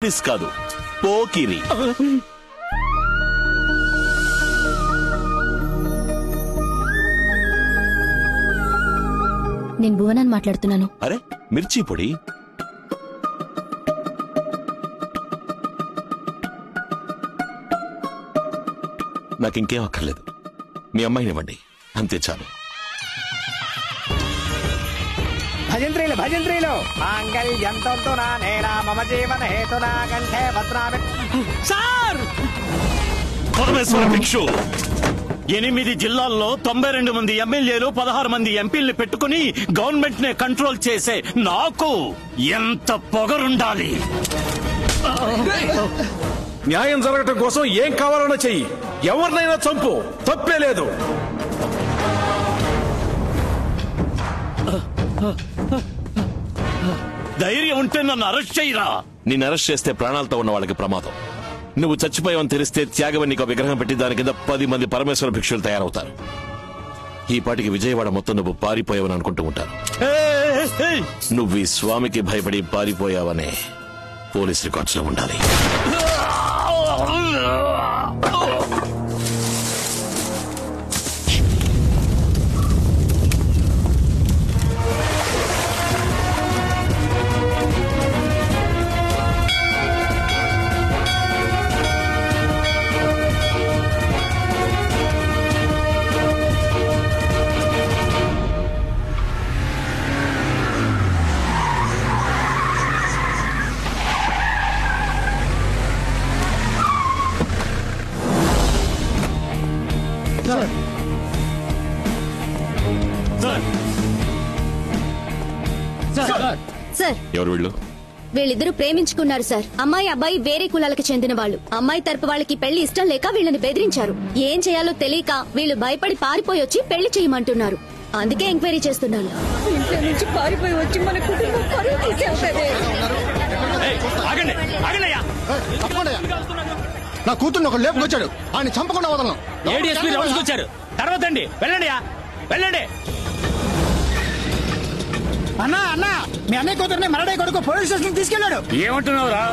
కాదు పోకిరి. నేను భువనాన్ని మాట్లాడుతున్నాను. అరే మిర్చి పొడి. నాకింకేం అక్కర్లేదు, మీ అమ్మాయినివ్వండి అంతే చాలు. భజంత్రీలు భజంత్రీలు మాంగళ్యంతో నేనా మమ జీవన హేతునా కంఠే భద్రామి. సార్ పరమేశ్వర భిక్షు 8 జిల్లాల్లో 92 మంది ఎమ్మెల్యేలు 16 మంది ఎంపీల్ని పెట్టుకుని గవర్నమెంట్ నే కంట్రోల్ చేసే నాకు ఎంత పొగరుండాలి. న్యాయం జరగటం కోసం ఏం కావాలన్నా చెయ్యి, ఎవరినైనా చంపు, తప్పే లేదు. ధైర్యం ఉంటే నన్ను అరెస్ట్ చేయరా. నిన్ను అరెస్ట్ చేస్తే ప్రాణాలతో ఉన్న వాళ్ళకి ప్రమాదం. నువ్వు చచ్చిపోయావని తెలిస్తే త్యాగవని నీకు విగ్రహం పెట్టి దాని కింద 10 మంది పరమేశ్వర భిక్షులు తయారవుతారు. ఈ పాటికి విజయవాడ మొత్తం నువ్వు పారిపోయావని అనుకుంటూ ఉంటారు. నువ్వు ఈ స్వామికి భయపడి పారిపోయావనే పోలీస్ రికార్డ్స్ లో ఉండాలి. సార్, ఎవరు వీళ్ళు? వీళ్ళిద్దరూ ప్రేమించుకున్నారు సార్. అమ్మాయి అబ్బాయి వేరే కులాలకు చెందిన వాళ్ళు. అమ్మాయి తరపు వాళ్ళకి పెళ్లి ఇష్టం లేక వీళ్ళని బెదిరించారు. ఏం చేయాలో తెలియక వీళ్ళు భయపడి పారిపోయి వచ్చి పెళ్లి చేయమంటున్నారు. అందుకే ఎంక్వైరీ చేస్తున్నాను. ఇంట్లో నుంచి పారిపోయి వచ్చి మన కుటుంబం పరువు తీసేస్తుంది. నా కూతుర్ని ఒక లేపుకొచ్చాడు, ఆయన చంపకుండా వదలను. ఏడీఎస్పీ రౌండ్స్కి వచ్చారు. తర్వాత అండి వెళ్ళండి వెళ్ళండి. అన్నా అన్నా, మీ అన్నయ్య కూతుర్ని మరడే కొడుకు పోలీస్ స్టేషన్ తీసుకెళ్లాడు. ఏమంటున్నావురా?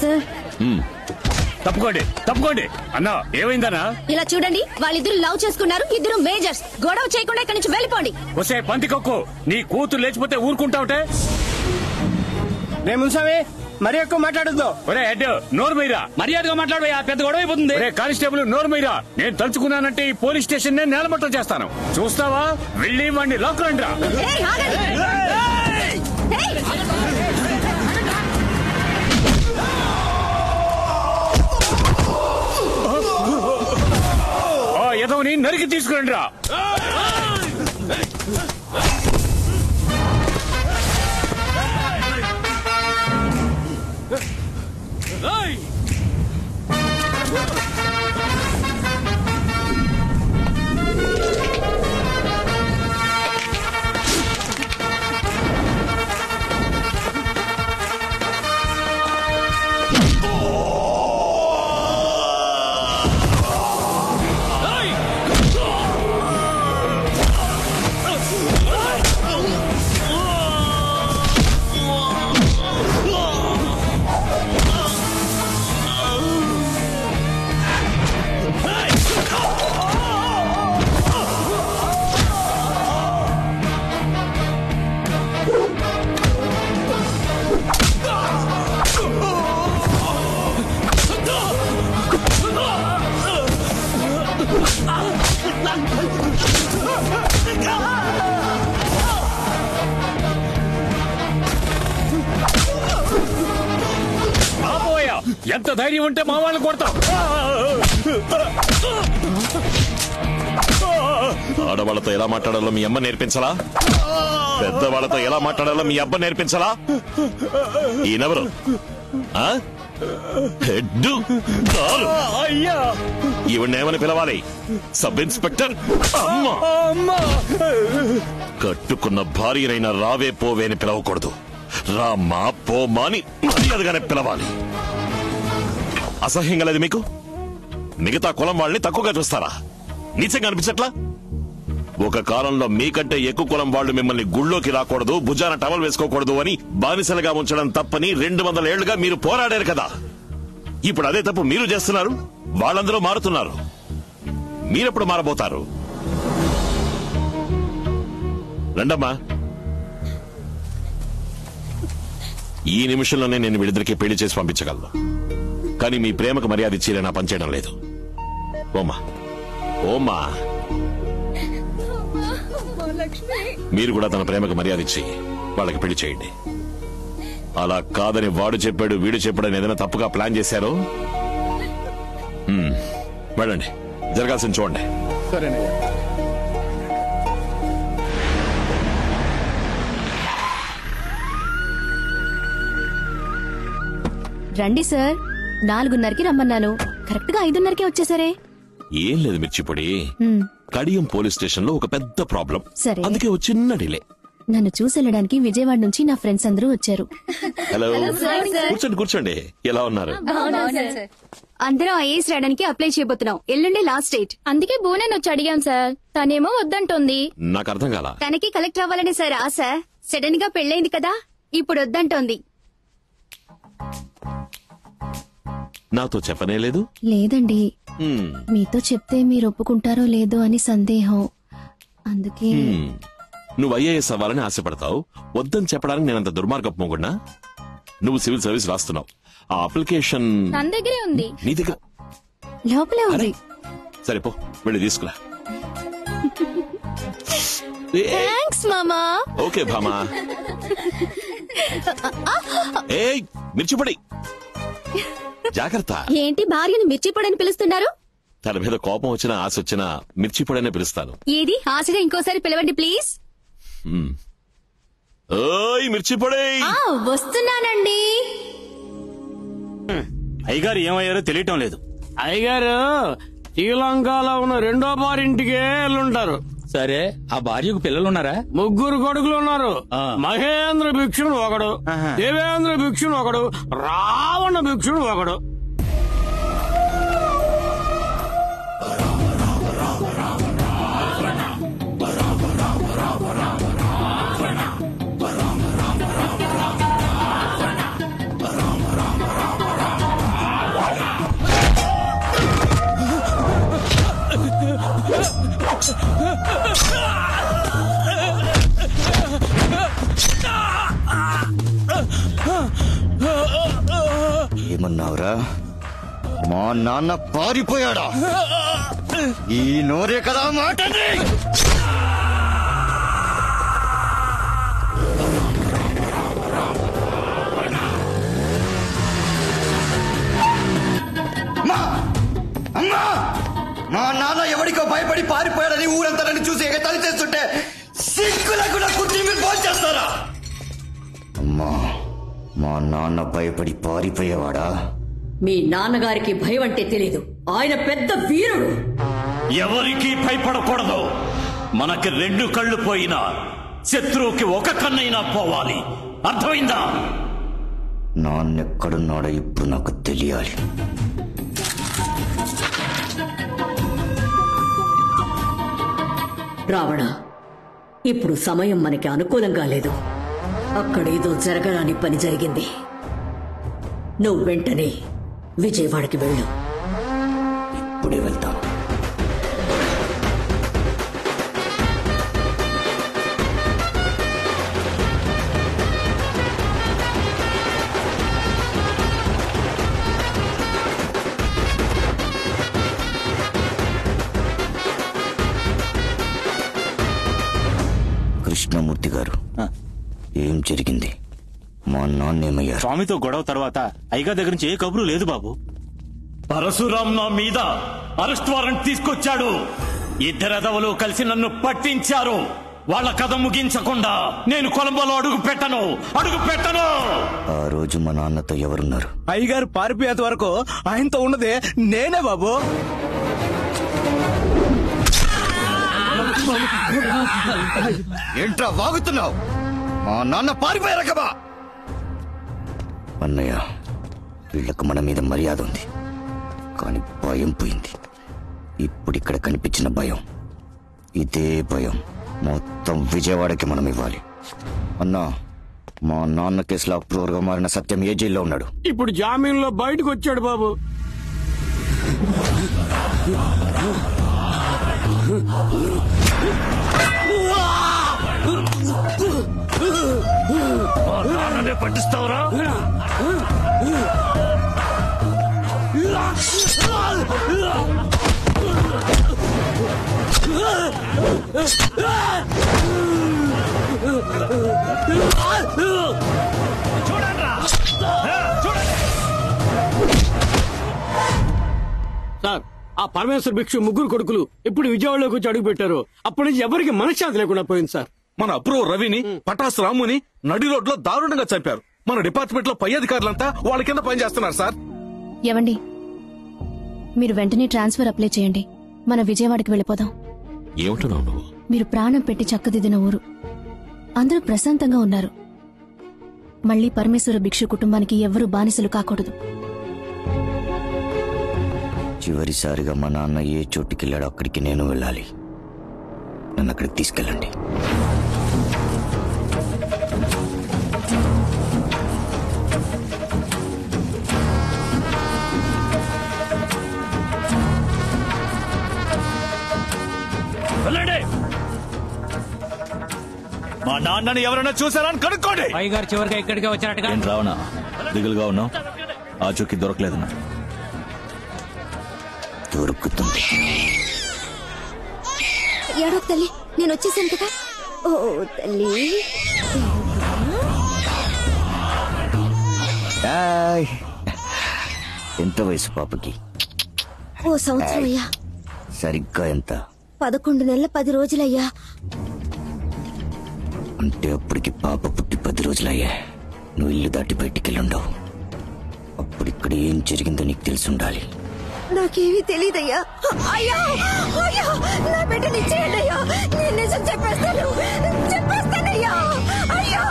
సార్, తప్పుకోండి అన్నా. ఏమైందన్నా? ఇలా చూడండి, వాళ్ళిద్దరు లవ్ చేసుకున్నారు. ఇద్దరు మేజర్స్. గొడవ చేయకుండా ఇక్కడి నుంచి వెళ్ళిపోండి. వసే పందికొక్కు, నీ కూతురు లేచిపోతే ఊరుకుంటావుటే? రే మున్సామి, మరి ఎక్కువ మాట్లాడద్దు. ఒరే హెడ్, నోరు మీరా. మర్యాదగా మాట్లాడు, పెద్ద గొడవ అయిపోతుంది. ఒరే కానిస్టేబుల్, నోరు మీరా. నేను తలుచుకున్నానంటే ఈ పోలీస్ స్టేషన్ నే నేలమట్టం చేస్తాను. చూస్తావా? వెళ్ళి వాడిని లాక్ రండి రా. ఏయ్, ఆగండి. ఏయ్. ఎదవని నరికి తీసుకురండి రా. ఎంత ధైర్యం ఉంటే మా వాళ్ళని కొడతాం. ఆడవాళ్లతో ఎలా మాట్లాడాలో మీ అమ్మ నేర్పించలా? పెద్దవాళ్లతో ఎలా మాట్లాడాలో మీ అబ్బ నేర్పించలా? ఈయనెవరు? ఈవిడేమని పిలవాలి? Sub inspector? కట్టుకున్న భార్యనైనా రావే పోవే అని పిలవకూడదు. రామా పోమా అని మర్యాదగానే పిలవాలి. అసహ్యంగా లేదు మీకు? మిగతా కులం వాళ్ళని తక్కువగా చూస్తారా? నీచంగా అనిపించట్లా? ఒక కాలంలో మీకంటే ఎక్కువ కులం వాళ్ళు మిమ్మల్ని గుళ్ళోకి రాకూడదు, భుజాన టవల్ వేసుకోకూడదు అని బానిసలుగా ఉంచడం తప్పని 200 ఏళ్లుగా మీరు పోరాడారు కదా. ఇప్పుడు అదే తప్పు మీరు చేస్తున్నారు. వాళ్ళందరూ మారుతున్నారు. మీరెప్పుడు మారబోతారు? రండమ్మా. ఈ నిమిషంలోనే నేను వీళ్ళిద్దరికీ పెళ్లి చేసి పంపించగలను. కానీ మీ ప్రేమకు మర్యాద ఇచ్చి నా పనిచేయడం లేదు. ఓమా ఓమా, మీరు కూడా తన ప్రేమకు మర్యాద ఇచ్చి వాళ్ళకి పెళ్లి చేయండి. అలా కాదని వాడు చెప్పాడు వీడు చెప్పాడని ఏదైనా తప్పుగా ప్లాన్ చేశారో వెళ్ళండి, జరగాల్సింది చూడండి. సరేనయ్యా. రండి సార్, 4:30కి రమ్మన్నాను. కరెక్ట్ గా 5:30కే వచ్చేసరే. ఏం లేదు మిర్చిపొడి, కడియం పోలీస్ స్టేషన్ లో ఒక పెద్ద ప్రాబ్లం. సరే. అందుకే ఒక చిన్న డిలే. నన్ను చూసెళ్ళడానికి విజయవాడ నుంచి నా ఫ్రెండ్స్ అందరూ వచ్చారు. హలో, కూర్చోండి కూర్చోండి. ఎలా ఉన్నారు? అందరం ఐఏఎస్ రాయడానికి అప్లై చేయబోతున్నాం. ఎల్లుండి లాస్ట్ డేట్. అందుకే బోనని వచ్చి అడిగాం సార్. తనేమో వద్దంటోంది. నాకు అర్థం కాల. తనకి కలెక్టర్ అవ్వాలని సార్ ఆశ. సడన్ గా పెళ్ళైంది కదా, ఇప్పుడు వద్దంటోంది. నాతో చెప్పనే లేదు. లేదండి, మీతో చెప్తే మీరు ఒప్పుకుంటారో లేదో అని సందేహం. అందుకే నువ్వు ఐఏఎస్ అవ్వాలని ఆశపడతావు, వద్దని చెప్పడానికి నేనంత దుర్మార్గపు మొగుడ్నా? నువ్వు సివిల్ సర్వీస్ రాస్తున్నావు. ఆ అప్లికేషన్ తన దగ్గరే ఉంది. నీ దగ్గర లోపలే ఉంది. సరే పో, వెళ్ళి తీసుకురా. థ్యాంక్స్ మామా. ఓకే భామా. ఏయ్ మిర్చిపొడి, జాగ్రత్త. ఏంటి భార్యని మిర్చిపొడని పిలుస్తున్నారు? తన మీద కోపం వచ్చినా ఆశ వచ్చినా మిర్చిపొడనే పిలుస్తాను. ఏది ఆశగా ఇంకోసారి పిలవండి ప్లీజ్. ఓయ్ మిర్చిపొడి. వస్తున్నానండి. అయ్యగారు ఏమయ్యారో తెలియటం లేదు. అయ్యగారు శ్రీలంకలో ఉన్న 2వ బారింటికే వెళ్ళుంటారు. సరే, ఆ భార్యకు పిల్లలున్నారా? 3 కొడుకులు ఉన్నారు. మహేంద్ర భిక్షుడు ఒకడు, దేవేంద్ర భిక్షుడు ఒకడు, రావణ భిక్షుడు ఒకడు. ఏమన్నావురా? మా నాన్న పారిపోయాడా? ఈ నోరే కదా మాటని. అమ్మా, మా నాన్న ఎవడికో భయపడి పారిపోయాడని ఊరంతా నన్ను చూసి ఎగతాళి చేస్తుంటే సిగ్గులా కూడా కుర్చీ మీరు ఫోన్ చేస్తారా? అమ్మా, మా నాన్న భయపడి పారిపోయేవాడా? మీ నాన్నగారికి భయం అంటే తెలీదు. ఆయన పెద్ద వీరుడు. ఎవరికి భయపడకూడదు. మనకి 2 కళ్ళు పోయినా శత్రువుకి 1 కన్నైనా పోవాలి. అర్థమైందా? నాన్నెక్కడున్నాడో ఇప్పుడు నాకు తెలియాలి. రావణ, ఇప్పుడు సమయం మనకి అనుకూలంగా లేదు. అక్కడేదో జరగరాని పని జరిగింది. నువ్వు వెంటనే విజయవాడకి వెళ్ళు. ఇప్పుడే వెళ్తాను. కృష్ణమూర్తి గారు, ఏం జరిగింది? మా నాన్నేమయ్యారు? స్వామితో గొడవ తర్వాత అయ్యగారి దగ్గర నుంచి ఏ కబురు లేదు బాబు. పరశురాం నా మీద అరెస్ట్ వారెంట్ తీసుకొచ్చాడు. 2 ఎదవలు కలిసి నన్ను పట్టించారు. వాళ్ళ కథ ముగించకుండా నేను కొలంబోలో అడుగు పెట్టను. ఆ రోజు మా నాన్నతో ఎవరున్నారు? అయ్యగారు పారిపోయేంత వరకు ఆయనతో ఉన్నదే నేనే బాబు. ఏంట్రా వాగుతున్నావు? మా నాన్న పారిపోయారా కదా? అన్నయ్య, వీళ్ళకు మన మీద మర్యాద ఉంది, కానీ భయం పోయింది. ఇప్పుడు ఇక్కడ కనిపించిన భయం ఇదే భయం మొత్తం విజయవాడకి మనం ఇవ్వాలి. అన్నా, మా నాన్న కేసులో అప్రూవర్గా మారిన సత్యం ఏ జైల్లో ఉన్నాడు? ఇప్పుడు జామీన్లో బయటకు వచ్చాడు బాబు. పట్టిస్తావురా? సార్, ఆ పరమేశ్వర భిక్షు ముగ్గురు కొడుకులు ఇప్పుడు విజయవాడలోకి వచ్చి అడుగు పెట్టారు. అప్పటి నుంచి ఎవరికి మనశ్శాంతి లేకుండా పోయింది సార్. మన అప్రూవ్ రవిని, పటాస్ రాముని నడి రోడ్లో దారుణంగా చంపారు. మన డిపార్ట్మెంట్ లో పై అధికారులంతా వాళ్ళ కింద పనిచేస్తున్నారు సార్. ఏవండి, మీరు వెంటనే ట్రాన్స్ఫర్ అప్లై చేయండి. మన విజయవాడకి వెళ్ళిపోదాం. ఏమంటున్నావు నువ్వు? మీరు ప్రాణం పెట్టి చక్కదిద్దిన ఊరు, అందరూ ప్రశాంతంగా ఉన్నారు. మళ్లీ పరమేశ్వర భిక్షు కుటుంబానికి ఎవ్వరూ బానిసలు కాకూడదు. చివరిసారిగా మా నాన్న ఏ చోటుకెళ్ళాడో అక్కడికి నేను వెళ్ళాలి. నన్ను అక్కడికి తీసుకెళ్ళండి. మా నాన్నని ఎవరైనా చూసారని కనుక్కోండి. గారు చివరిగా ఇక్కడికే వచ్చినట్టుగా. రావనా దిగులుగా ఉన్నావు? ఆచూకీ దొరకలేదన్నా? దొరుకుతుంది. ఏడో తల్లి, నేను వచ్చేసాను కదా. ఓ తల్లి, ఎంత వయసు పాపకి? ఓ సంవత్సరం అయ్యా. సరిగ్గా ఎంత? 11 నెలల 10 రోజులయ్యా. అంటే అప్పటికి పాప పుట్టి 10 రోజులయ్యా. నువ్వు ఇల్లు దాటి బయటికెళ్ళుండవు. అప్పుడిక్కడ ఏం జరిగిందో నీకు తెలిసుండాలి. నాకేమీ తెలీదయ్యా. అయ్యా, అయ్యా, నా బిడ్డని ఇచ్చేయండి అయ్యా. నేను నిజం చెప్పేస్తానయ్యా. అయ్యా,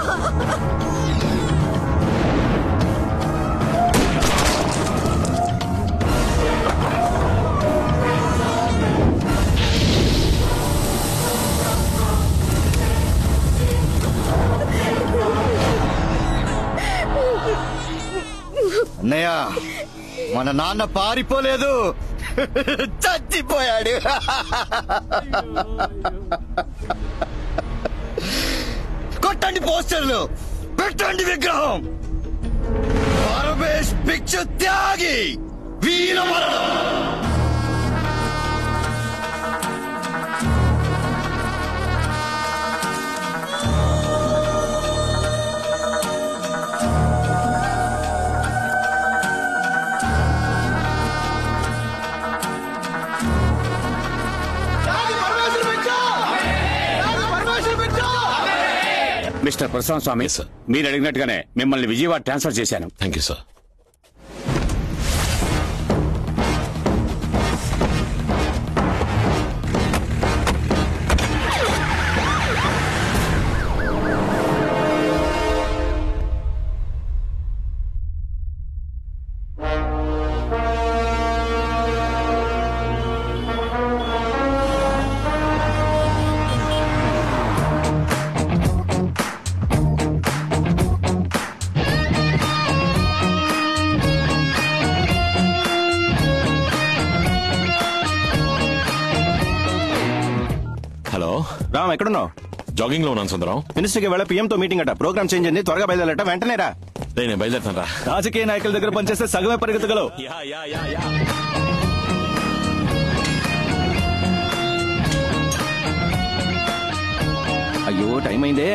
అన్నయ్య, మన నాన్న పారిపోలేదు, చచ్చిపోయాడు. కొట్టండి పోస్టర్లు, పెట్టండి విగ్రహం. పరమేశ్ భిక్షు త్యాగి, వీర మరణం. మిస్టర్ ప్రశాంత్ స్వామి, మీరు అడిగినట్టుగానే మిమ్మల్ని విజయవాడ ట్రాన్స్ఫర్ చేశాను. Thank you sir. రామ్, ఎక్కడున్నావు? జాగింగ్ లో ఉన్నాను సుందరం. మినిస్టర్ కి వెళ్ళ పిఎంతో మీటింగ్ అట. ప్రోగ్రామ్ చేంజ్ అయింది, త్వరగా బయలుదేరట. వెంటనే రా. నేను బయలుదేరుతాను రా. రాజకీయ నాయకుల దగ్గర పనిచేస్తే సగమే పరిగెత్తగలవు. అయ్యో, టైం అయిందే.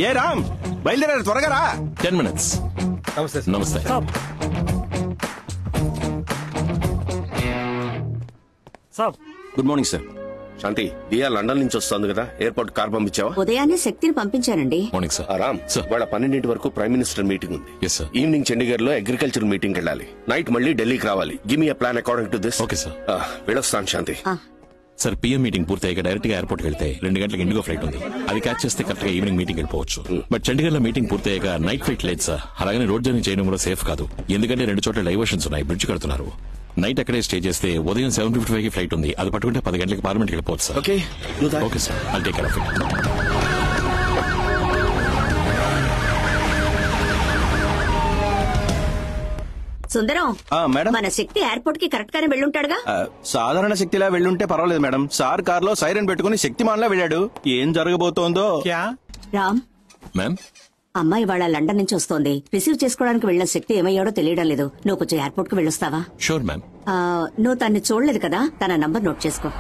ఏ రామ్, బయలుదేరారు, త్వరగా రా. 10 minutes. నమస్తే. Good morning sir. Shanti, Diya London నుంచి వస్తుంది కదా, ఎయిర్పోర్ట్ కార్ పంపించావా? ఉదయాన్నే శక్తిని పంపించానండి. Morning sir. రామ్, వాళ్ళ 12 వరకు ప్రైమ్ మినిస్టర్ మీటింగ్ ఉంది. Yes, sir. ఈవినింగ్ చండీగఢ్ లో అగ్రికల్చర్ మీటింగ్ వెళ్ళాలి. నైట్ మళ్ళీ ఢిల్లీకి రావాలి. Give me a plan according to this. Okay sir. వెళ్ళొస్తాను శాంతి. సార్, పిఎం మీటింగ్ పూర్తయ్యాక డైరెక్ట్ గా ఎయిర్పోర్ట్ వెళ్తే 2 గంటలకు ఇండిగో ఫ్లైట్ ఉంది. అది క్యాచ్ చేస్తే కరెక్ట్ గా ఈవినింగ్ మీటింగ్ వెళ్ళిపోవచ్చు. బట్ చండీగఢ్ లో మీటింగ్ పూర్తయ్యాక నైట్ ఫ్లైట్ లేదు సార్. అలాగని రోడ్ జర్నీ చేయడం కూడా సేఫ్ కాదు. ఎందుకంటే 2 చోట్ల డైవర్షన్స్ ఉన్నాయి, బ్రిడ్జ్ కడుతున్నారు. నైట్ అక్కడే స్టే చేస్తే ఉదయం 7:55 ఫ్లైట్ ఉంది. అది పట్టుకుంటే 10 గంటలకు పార్లమెంట్ వెళ్ళిపోవచ్చు sir. Okay okay sir, I'll take care of it. Sundaram, madam, మన శక్తి ఎయిర్పోర్ట్ కి కరెక్ట్ గానే వెళ్ళుంటాడుగా. సాధారణ శక్తిలా వెళ్ళుంటే పర్వాలేదు మేడం. సార్ కారులో సైరన్ పెట్టుకుని శక్తిమాన్లా వెళ్ళాడు. ఏం జరగబోతోందో. రామ్, మ్యామ్, అమ్మాయి వాళ్ళ లండన్ నుంచి వస్తోంది. రిసీవ్ చేసుకోవడానికి వెళ్ళిన శక్తి ఏమయ్యాడో తెలియడం లేదు. నువ్వు కొంచెం ఎయిర్పోర్ట్ కు వెళ్ళొస్తావా? Sure ma'am. నువ్వు తన్ని చూడలేదు కదా, తన నంబర్ నోట్ చేసుకో.